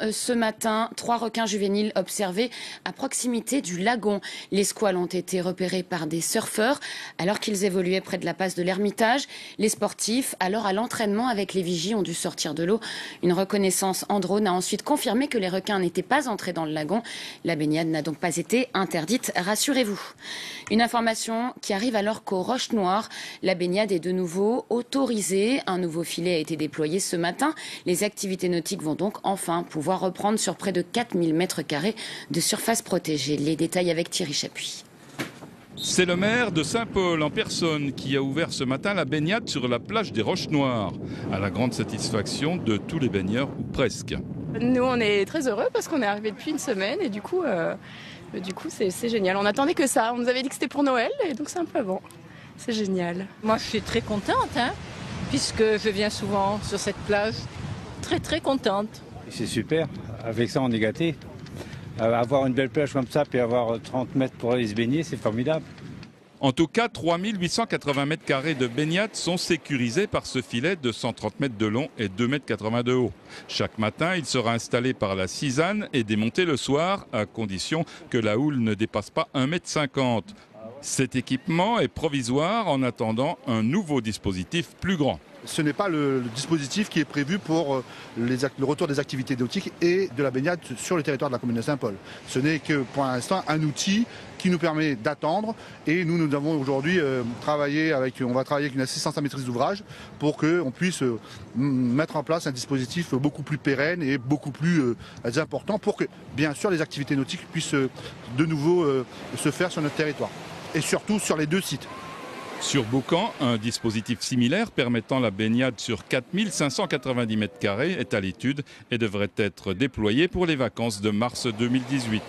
Ce matin, 3 requins juvéniles observés à proximité du lagon. Les squales ont été repérés par des surfeurs alors qu'ils évoluaient près de la passe de l'Ermitage. Les sportifs, alors à l'entraînement avec les vigies, ont dû sortir de l'eau. Une reconnaissance en drone a ensuite confirmé que les requins n'étaient pas entrés dans le lagon. La baignade n'a donc pas été interdite, rassurez-vous. Une information qui arrive alors qu'aux Roches Noires, la baignade est de nouveau autorisée. Un nouveau filet a été déployé ce matin. Les activités nautiques vont donc enfin pouvoir reprendre sur près de 4000 mètres carrés de surface protégée. Les détails avec Thierry Chapuis. C'est le maire de Saint-Paul en personne qui a ouvert ce matin la baignade sur la plage des Roches Noires, à la grande satisfaction de tous les baigneurs, ou presque. Nous, on est très heureux parce qu'on est arrivé depuis une semaine et du coup c'est génial. On attendait que ça. On nous avait dit que c'était pour Noël et donc c'est un peu avant. C'est génial. Moi, je suis très contente, puisque je viens souvent sur cette plage. Très contente. C'est super. Avec ça, on est gâtés. Avoir une belle plage comme ça, puis avoir 30 mètres pour aller se baigner, c'est formidable. En tout cas, 3880 mètres carrés de baignade sont sécurisés par ce filet de 130 mètres de long et 2,80 mètres de haut. Chaque matin, il sera installé par la Cisane et démonté le soir, à condition que la houle ne dépasse pas 1,50 m. Cet équipement est provisoire en attendant un nouveau dispositif plus grand. Ce n'est pas le dispositif qui est prévu pour le retour des activités nautiques et de la baignade sur le territoire de la commune de Saint-Paul. Ce n'est que pour l'instant un outil qui nous permet d'attendre et nous avons aujourd'hui travaillé avec une assistance à maîtrise d'ouvrage pour qu'on puisse mettre en place un dispositif beaucoup plus pérenne et beaucoup plus important pour que bien sûr les activités nautiques puissent de nouveau se faire sur notre territoire et surtout sur les deux sites. Sur Boucan, un dispositif similaire permettant la baignade sur 4590 mètres carrés est à l'étude et devrait être déployé pour les vacances de mars 2018.